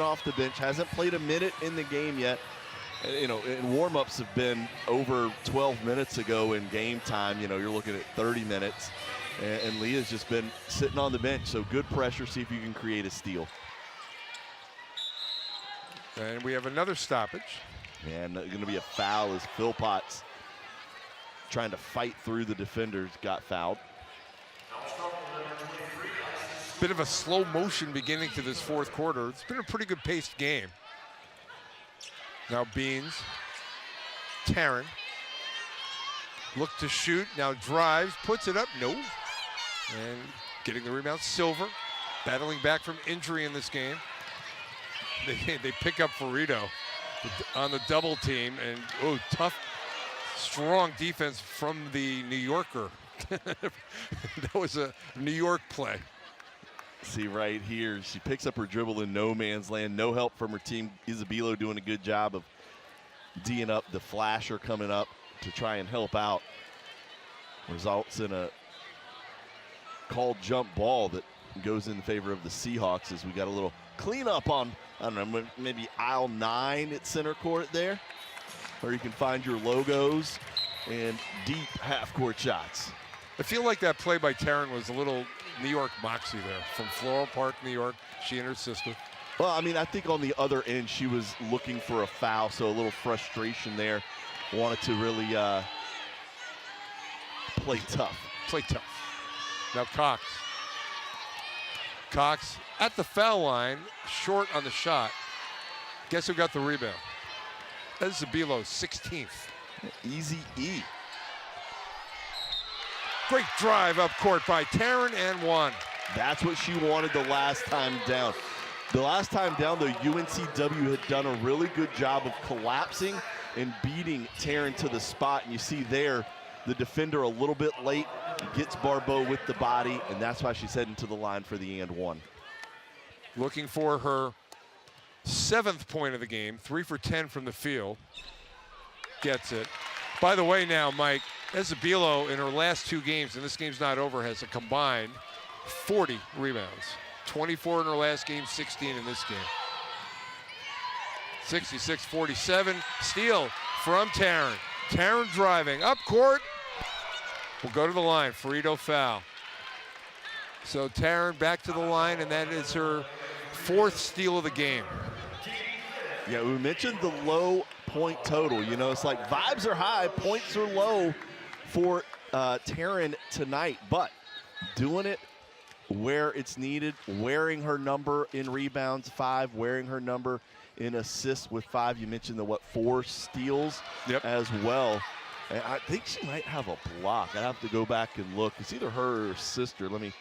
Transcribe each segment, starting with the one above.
right off the bench, hasn't played a minute in the game yet. You know, and warm-ups have been over 12 minutes ago in game time. You know, you're looking at 30 minutes. And Leah's just been sitting on the bench, so good pressure, see if you can create a steal. And we have another stoppage. And going to be a foul as Philpotts, trying to fight through the defenders, got fouled. Bit of a slow motion beginning to this fourth quarter. It's been a pretty good paced game. Now Beans, Taryn, look to shoot, now drives, puts it up, no. And getting the rebound, Silver, battling back from injury in this game. They pick up Ferrito on the double team, and oh, tough, strong defense from the New Yorker. That was a New York play. See right here, she picks up her dribble in no man's land. No help from her team. Isabello doing a good job of D'ing up. The flasher coming up to try and help out. Results in a called jump ball that goes in favor of the Seahawks as we got a little cleanup on, I don't know, maybe aisle 9 at center court there, where you can find your logos and deep half-court shots. I feel like that play by Taryn was a little New York moxie there from Floral Park, New York, she and her sister. Well, I mean, I think on the other end, she was looking for a foul, so a little frustration there. Wanted to really play tough. Play tough. Now Cox. Cox at the foul line, short on the shot. Guess who got the rebound? That's Zabilo, 16th. Easy E. Great drive up court by Taryn and one. That's what she wanted the last time down. The last time down, the UNCW had done a really good job of collapsing and beating Taryn to the spot. And you see there, the defender a little bit late, gets Barbeau with the body, and that's why she's heading to the line for the and one. Looking for her 7th point of the game, 3 for 10 from the field. Gets it. By the way now, Mike, Ezebilo in her last 2 games, and this game's not over, has a combined 40 rebounds. 24 in her last game, 16 in this game. 66-47, steal from Taryn. Taryn driving, up court, will go to the line, Ferrito foul. So Taryn back to the line, and that is her 4th steal of the game. Yeah, we mentioned the low point total. You know, it's like vibes are high, points are low for Taryn tonight, but doing it where it's needed, wearing her number in rebounds, 5, wearing her number in assists with 5. You mentioned the, 4 steals as well. And I think she might have a block. I'd have to go back and look. It's either her or her sister. Let me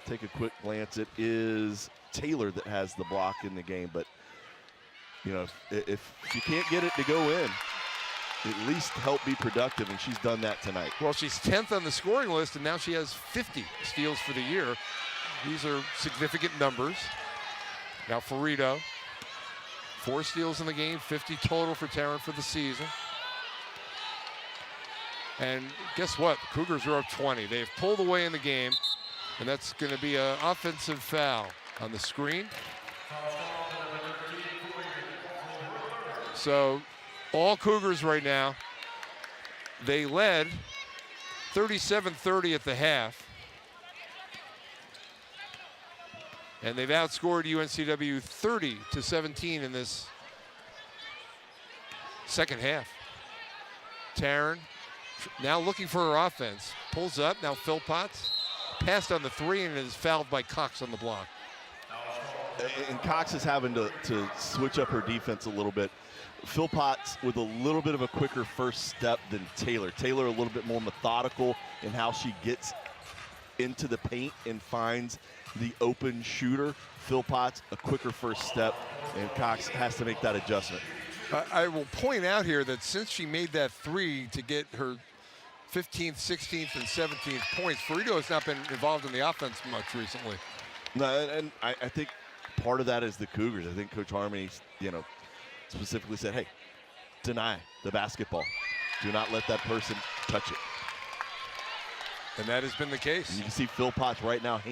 take a quick glance. It is Taylor that has the block in the game, but you know, if you can't get it to go in, at least help be productive, and she's done that tonight. Well, she's 10th on the scoring list, and now she has 50 steals for the year. These are significant numbers. Now Ferrito, 4 steals in the game, 50 total for Taryn for the season. And guess what? The Cougars are up 20. They've pulled away in the game, and that's going to be an offensive foul on the screen. So all Cougars right now, they led 37-30 at the half. And they've outscored UNCW 30-17 in this second half. Taryn now looking for her offense. Pulls up, now Philpotts. Passed on the 3 and is fouled by Cox on the block. And Cox is having to switch up her defense a little bit. Philpotts with a little bit of a quicker first step than Taylor. Taylor a little bit more methodical in how she gets into the paint and finds the open shooter. Philpotts a quicker first step, and Cox has to make that adjustment. I will point out here that since she made that 3 to get her 15th, 16th, and 17th points, Ferrito has not been involved in the offense much recently. No, and I think part of that is the Cougars. I think Coach Harmony, you know, specifically said, hey, deny the basketball. Do not let that person touch it. And that has been the case. And you can see Philpotts right now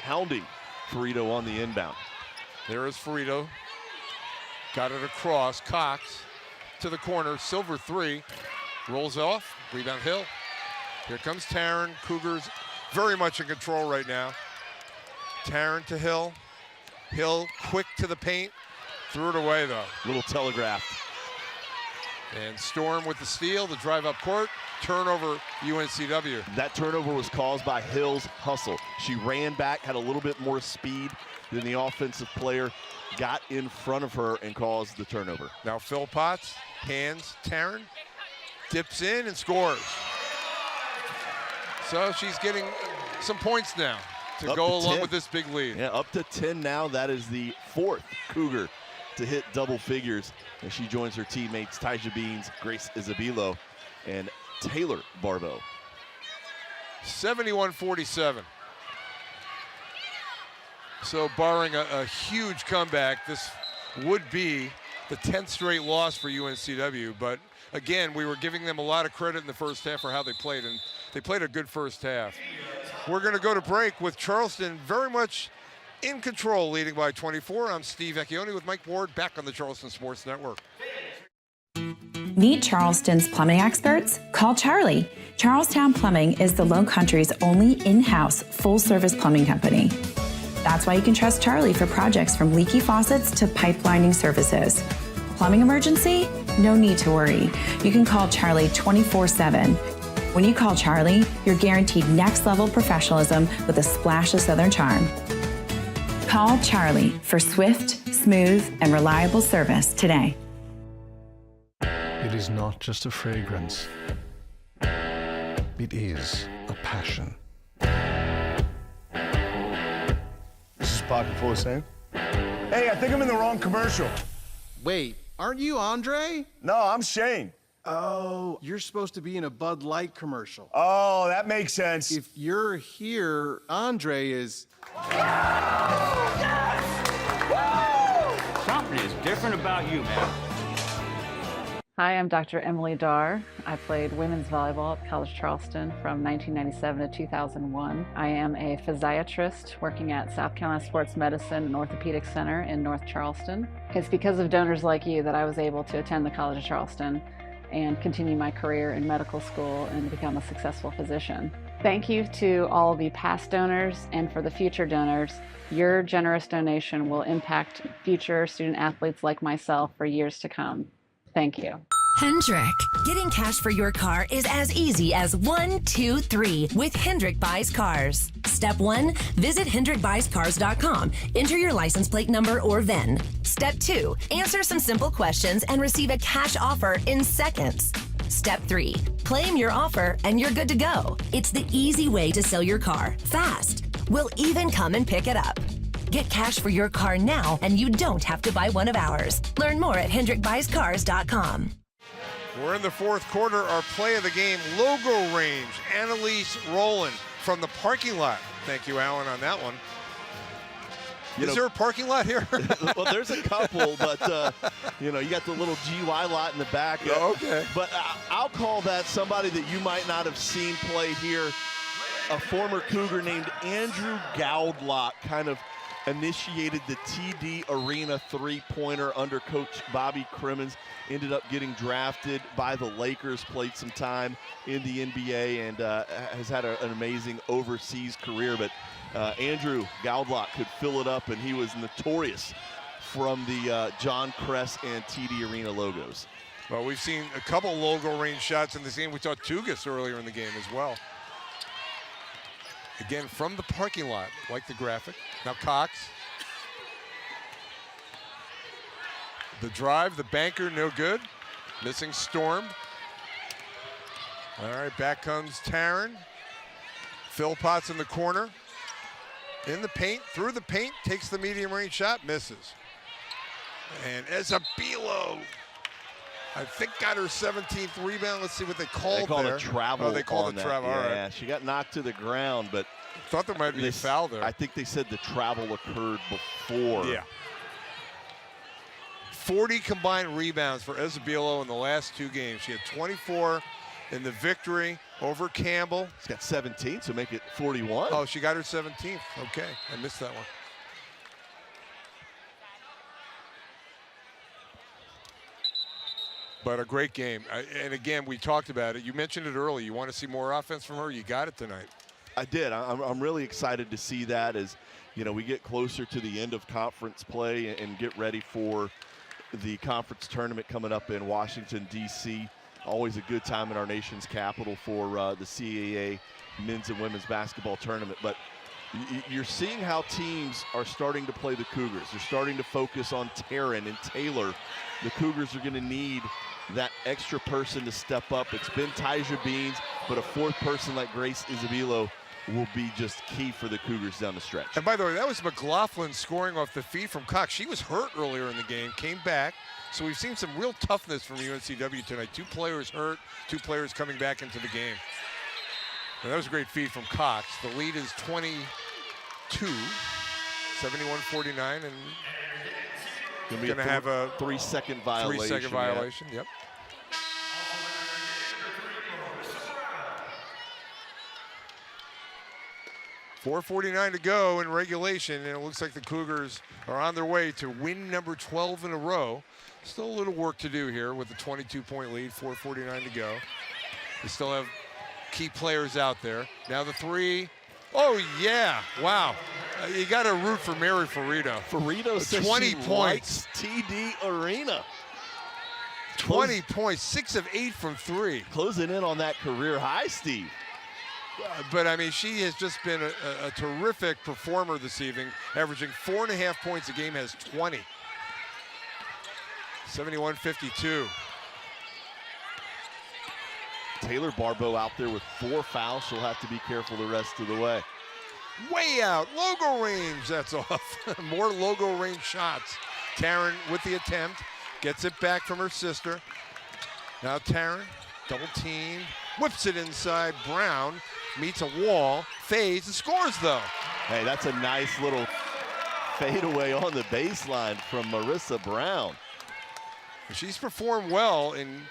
hounding Ferrito on the inbound. There is Ferrito. Got it across. Cox to the corner. Silver three. Rolls off. Rebound Hill. Here comes Taryn. Cougars very much in control right now. Taryn to Hill. Hill quick to the paint. Threw it away though. Little telegraphed. And Storm with the steal. The drive up court. Turnover UNCW. That turnover was caused by Hill's hustle. She ran back, had a little bit more speed than the offensive player, got in front of her and caused the turnover. Now Phil Potts hands Taryn, dips in and scores. So she's getting some points now to go along with this big lead. Yeah, up to 10 now. That is the 4th Cougar to hit double figures as she joins her teammates Tyja Beans, Grace Isabilo, and Taylor Barbeau. 71-47. So barring a huge comeback, this would be the 10th straight loss for UNCW. But again, we were giving them a lot of credit in the first half for how they played, and they played a good first half. We're going to go to break with Charleston very much in control, leading by 24. I'm Steve Vecchione with Mike Ward, back on the Charleston Sports Network. Need Charleston's plumbing experts? Call Charlie. Charlestown Plumbing is the Low Country's only in-house full-service plumbing company. That's why you can trust Charlie for projects from leaky faucets to pipelining services. Plumbing emergency? No need to worry. You can call Charlie 24/7. When you call Charlie, you're guaranteed next-level professionalism with a splash of Southern charm. Call Charlie for swift, smooth, and reliable service today. It is not just a fragrance. It is a passion. This is Pocket full of same. Hey, I think I'm in the wrong commercial. Wait, aren't you Andre? No, I'm Shane. Oh, you're supposed to be in a Bud Light commercial. Oh, that makes sense. If you're here, Andre is... Something is different about you, man. Hi, I'm Dr. Emily Darr. I played women's volleyball at College Charleston from 1997 to 2001. I am a physiatrist working at South Carolina Sports Medicine and Orthopedic Center in North Charleston. It's because of donors like you that I was able to attend the College of Charleston and continue my career in medical school and become a successful physician. Thank you to all the past donors, and for the future donors, your generous donation will impact future student athletes like myself for years to come. Thank you. Hendrick. Getting cash for your car is as easy as 1, 2, 3 with Hendrick Buys Cars. Step 1, visit HendrickBuysCars.com. Enter your license plate number or VIN. Step 2, answer some simple questions and receive a cash offer in seconds. Step 3, claim your offer and you're good to go. It's the easy way to sell your car fast. We'll even come and pick it up. Get cash for your car now, and you don't have to buy one of ours. Learn more at HendrickBuysCars.com. We're in the fourth quarter. Our play of the game, logo range. Annalise Rowland from the parking lot. Thank you, Alan, on that one. Is there a parking lot here? Well, there's a couple, but, you got the little GY lot in the back. Oh, okay. But I'll call that somebody that you might not have seen play here. A former Cougar named Andrew Gowdlock kind of initiated the TD Arena three-pointer under Coach Bobby Crimmins. Ended up getting drafted by the Lakers, played some time in the NBA, and has had an amazing overseas career. But Andrew Gowdlock could fill it up, and he was notorious from the John Kress and TD Arena logos. Well, we've seen a couple logo range shots in this game. We saw Tugas earlier in the game as well. Again, from the parking lot, like the graphic. Now Cox. The drive, the banker, no good. Missing Storm. All right, back comes Taryn. Phil Potts in the corner. In the paint, through the paint, takes the medium range shot, misses. And Isabilo, I think, got her 17th rebound. Let's see what they called there. They called a travel. Oh, they called a travel. All right. Yeah, she got knocked to the ground, but thought there might be a foul there. I think they said the travel occurred before. Yeah. 40 combined rebounds for Isabilo in the last two games. She had 24 in the victory over Campbell. She's got 17, so make it 41. Oh, she got her 17th. Okay, I missed that one. But a great game. And again, we talked about it. You mentioned it early. You want to see more offense from her. You got it tonight. I did. I'm really excited to see that as, you know, we get closer to the end of conference play and get ready for the conference tournament coming up in Washington, D.C. Always a good time in our nation's capital for the CAA men's and women's basketball tournament. But you're seeing how teams are starting to play the Cougars. They're starting to focus on Taryn and Taylor. The Cougars are going to need that extra person to step up. It's been Tyja Beans, but a fourth person like Grace Isabello will be just key for the Cougars down the stretch. And by the way, that was McLaughlin scoring off the feed from Cox. She was hurt earlier in the game, came back. So we've seen some real toughness from UNCW tonight. 2 players hurt, 2 players coming back into the game. And that was a great feed from Cox. The lead is 22, 71-49, and going to have a 3-second violation. 3-second violation, yep. .449 to go in regulation, and it looks like the Cougars are on their way to win number 12 in a row. Still a little work to do here with a 22-point lead, 4:49 to go. They still have key players out there. Now the 3. Oh, yeah. Wow. You got to root for Mary Ferrito. Ferrito says 20 she points. TD Arena. 20 points, 6 of 8 from 3. Closing in on that career high, Steve. But, I mean, she has just been a terrific performer this evening, averaging 4.5 points a game, has 20. 71-52. Taylor Barbeau out there with 4 fouls. She'll have to be careful the rest of the way. Way out, logo range, that's off. More logo range shots. Taryn with the attempt, gets it back from her sister. Now Taryn, double team, whips it inside. Brown meets a wall, fades, and scores though. Hey, that's a nice little fadeaway on the baseline from Marissa Brown. She's performed well in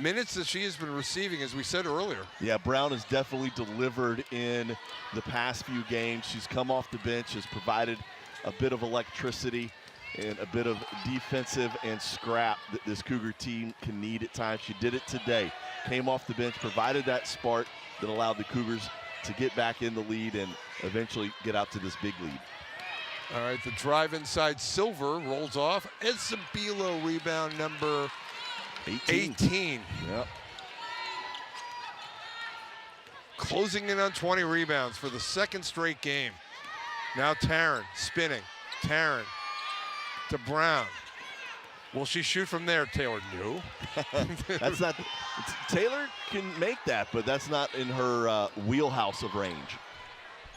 minutes that she has been receiving, as we said earlier. Yeah, Brown has definitely delivered in the past few games. She's come off the bench, has provided a bit of electricity and a bit of defensive and scrap that this Cougar team can need at times. She did it today. Came off the bench, provided that spark that allowed the Cougars to get back in the lead and eventually get out to this big lead. All right, the drive inside Silver rolls off. Isabello rebound number 18. Yep. Closing in on 20 rebounds for the second straight game. Now Taryn spinning. Taryn to Brown. Will she shoot from there, Taylor? No. That's not. Taylor can make that, but that's not in her wheelhouse of range.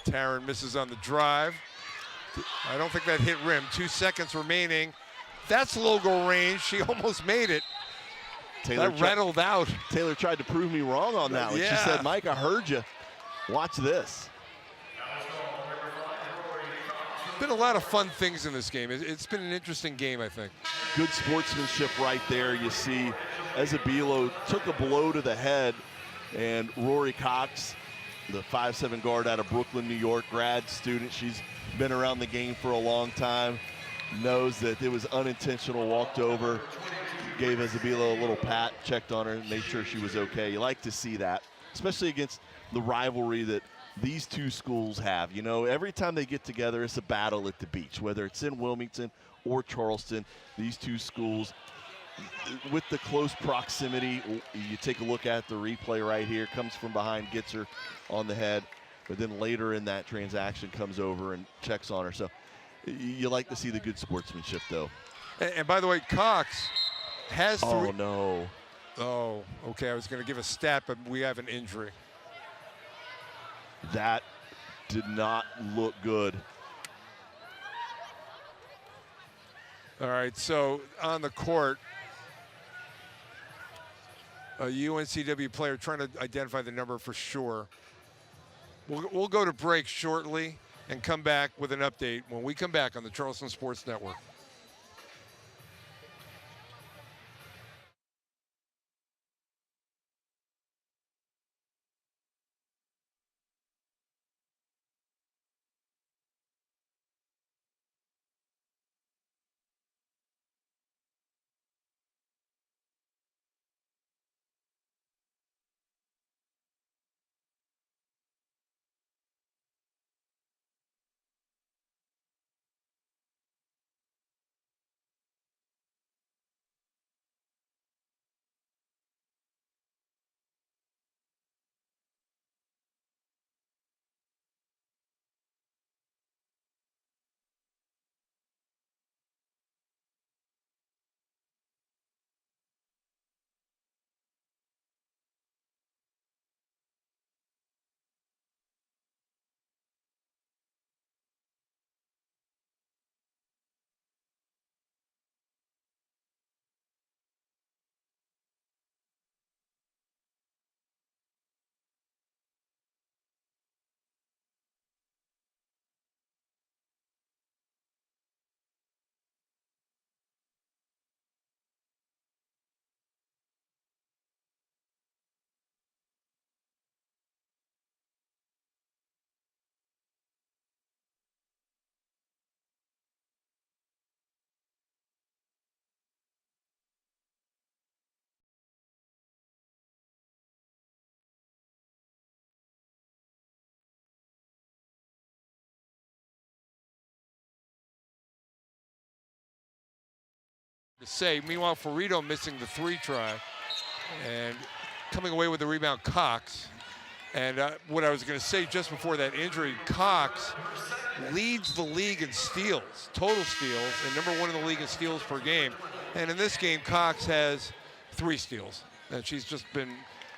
Taryn misses on the drive. I don't think that hit rim. 2 seconds remaining. That's logo range. She almost made it. Taylor that rattled out. Taylor tried to prove me wrong on that one. Yeah. She said, Mike, I heard you. Watch this. Been a lot of fun things in this game. It's been an interesting game, I think. Good sportsmanship right there. You see Isabello took a blow to the head, and Rory Cox, the 5'7" guard out of Brooklyn, New York, grad student. She's been around the game for a long time, knows that it was unintentional, walked over, gave Isabello a little pat, checked on her, made sure she was okay. You like to see that, especially against the rivalry that these two schools have. You know, every time they get together, it's a battle at the beach, whether it's in Wilmington or Charleston. These two schools, with the close proximity, you take a look at the replay right here, comes from behind, gets her on the head, but then later in that transaction comes over and checks on her. So you like to see the good sportsmanship, though. And by the way, Cox has three. Oh, no. Oh, okay. I was going to give a stat, but we have an injury. That did not look good. All right, so on the court, a UNCW player trying to identify the number for sure. We'll go to break shortly and come back with an update when we come back on the Charleston Sports Network. To say. Meanwhile, Ferrito missing the 3 try and coming away with the rebound, Cox. And what I was going to say just before that injury, Cox leads the league in steals, total steals, and #1 in the league in steals per game. And in this game, Cox has 3 steals. And she's just been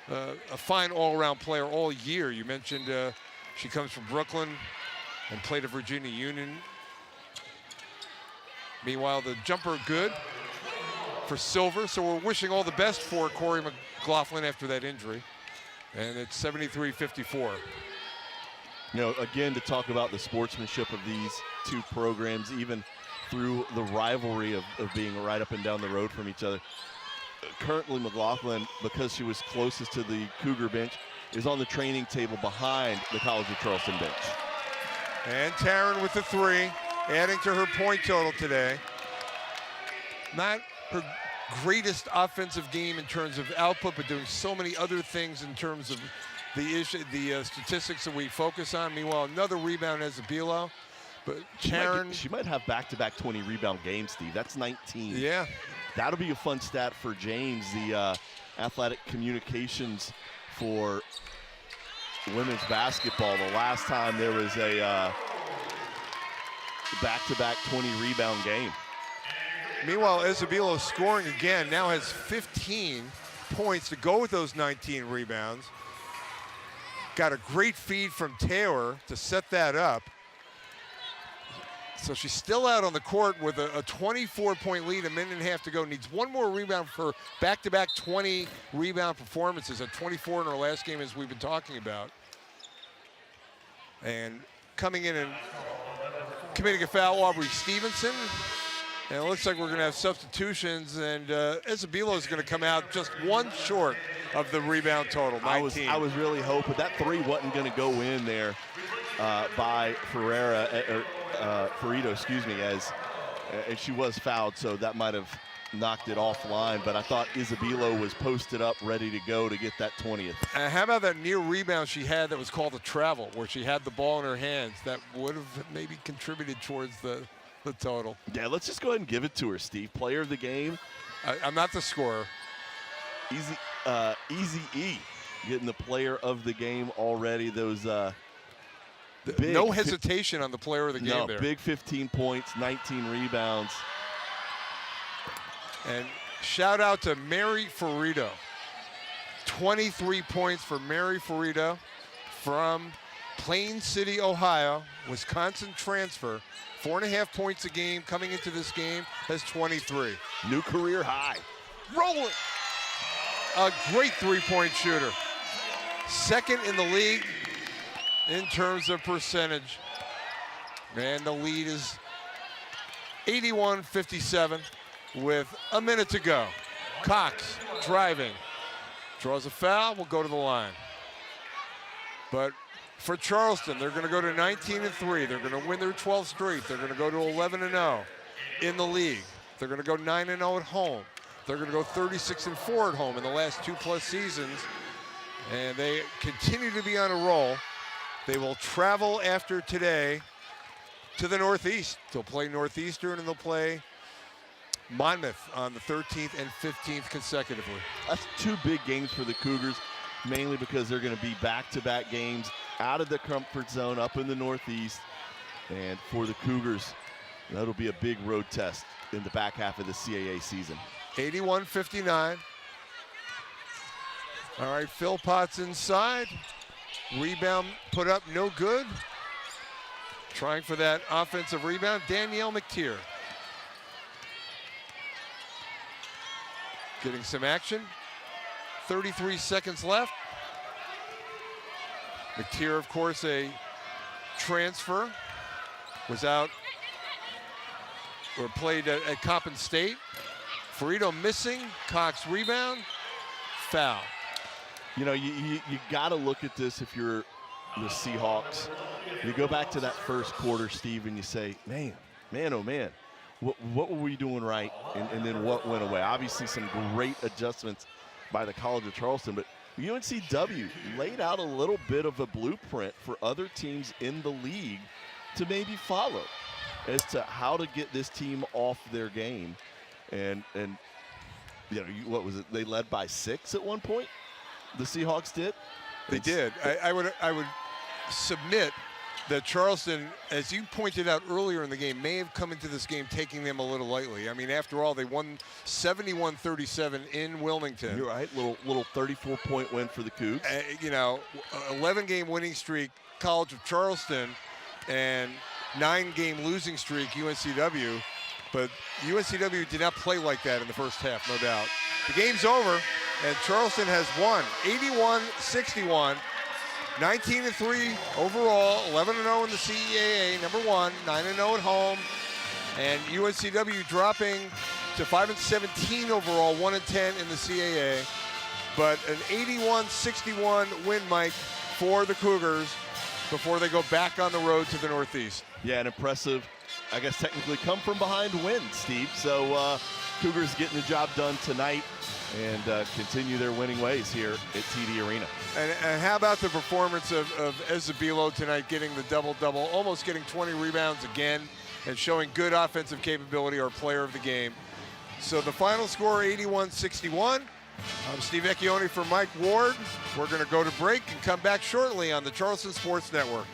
a fine all-around player all year. You mentioned she comes from Brooklyn and played at Virginia Union. Meanwhile, the jumper good for Silver, so we're wishing all the best for Corey McLaughlin after that injury. And it's 73-54. You know, again, to talk about the sportsmanship of these 2 programs, even through the rivalry of being right up and down the road from each other. Currently, McLaughlin, because she was closest to the Cougar bench, is on the training table behind the College of Charleston bench. And Taryn with the 3, adding to her point total today. Not her greatest offensive game in terms of output, but doing so many other things in terms of the statistics that we focus on. Meanwhile, another rebound as a Bilo. But Taryn, she might have back-to-back 20 rebound games, Steve. That's 19. Yeah. That'll be a fun stat for James, the athletic communications for women's basketball. The last time there was a back-to-back 20 rebound game. Meanwhile, Ezebilo scoring again, now has 15 points to go with those 19 rebounds. Got a great feed from Taylor to set that up. So she's still out on the court with a 24-point lead, a minute and a half to go. Needs 1 more rebound for back-to-back 20 rebound performances, at 24 in her last game, as we've been talking about. And coming in and committing a foul, Aubrey Stevenson. And it looks like we're going to have substitutions, and Ezebilo is going to come out just 1 short of the rebound total, 19. I was really hoping that 3 wasn't going to go in there by Ferrito, excuse me, and she was fouled, so that might have knocked it offline. But I thought Ezebilo was posted up, ready to go to get that 20th. How about that near rebound she had that was called a travel, where she had the ball in her hands? That would have maybe contributed towards the total. Yeah, let's just go ahead and give it to her, Steve. Player of the game. I'm not the scorer. Easy E getting the player of the game already. Those no hesitation on the player of the game there. Big 15 points, 19 rebounds. And shout out to Mary Ferrito. 23 points for Mary Ferrito from Plain City, Ohio, Wisconsin transfer. 4.5 points a game coming into this game, has 23. New career high. Rolling. A great 3-point shooter. 2nd in the league in terms of percentage. And the lead is 81-57 with a minute to go. Cox driving. Draws a foul, will go to the line. But for Charleston, they're going to go to 19-3. They're going to win their 12th straight. They're going to go to 11-0 in the league. They're going to go 9-0 at home. They're going to go 36-4 at home in the last 2+ seasons. And they continue to be on a roll. They will travel after today to the Northeast. They'll play Northeastern, and they'll play Monmouth on the 13th and 15th consecutively. That's 2 big games for the Cougars, mainly because they're going to be back-to-back games out of the comfort zone up in the Northeast. And for the Cougars, that'll be a big road test in the back half of the CAA season. 81-59. All right, Phil Potts inside. Rebound put up, no good. Trying for that offensive rebound, Danielle McTeer. Getting some action. 33 seconds left. McTeer, of course, a transfer, was out or played at Coppin State. Ferrito missing, Cox rebound, foul. You know, you got to look at this if you're the Seahawks. You go back to that first quarter, Steve, and you say, man, oh man, what were we doing right, and then what went away? Obviously some great adjustments by the College of Charleston, but UNCW laid out a little bit of a blueprint for other teams in the league to maybe follow as to how to get this team off their game. And what was it? They led by 6 at one point. The Seahawks did. They did. I would submit that Charleston, as you pointed out earlier in the game, may have come into this game taking them a little lightly. I mean, after all, they won 71-37 in Wilmington. You're right. Little 34-point win for the Cougs. 11-game winning streak, College of Charleston, and 9-game losing streak, UNCW. But UNCW did not play like that in the first half, no doubt. The game's over, and Charleston has won 81-61. 19-3 overall, 11-0 in the CAA, number 1, 9-0 at home, and UNCW dropping to 5-17 overall, 1-10 in the CAA. But an 81-61 win, Mike, for the Cougars before they go back on the road to the Northeast. Yeah, an impressive, I guess technically come from behind win, Steve. So Cougars getting the job done tonight and continue their winning ways here at TD Arena. And how about the performance of Ezebilo tonight, getting the double-double, almost getting 20 rebounds again, and showing good offensive capability, our player of the game. So the final score, 81-61. I'm Steve Vecchione for Mike Ward. We're going to go to break and come back shortly on the Charleston Sports Network.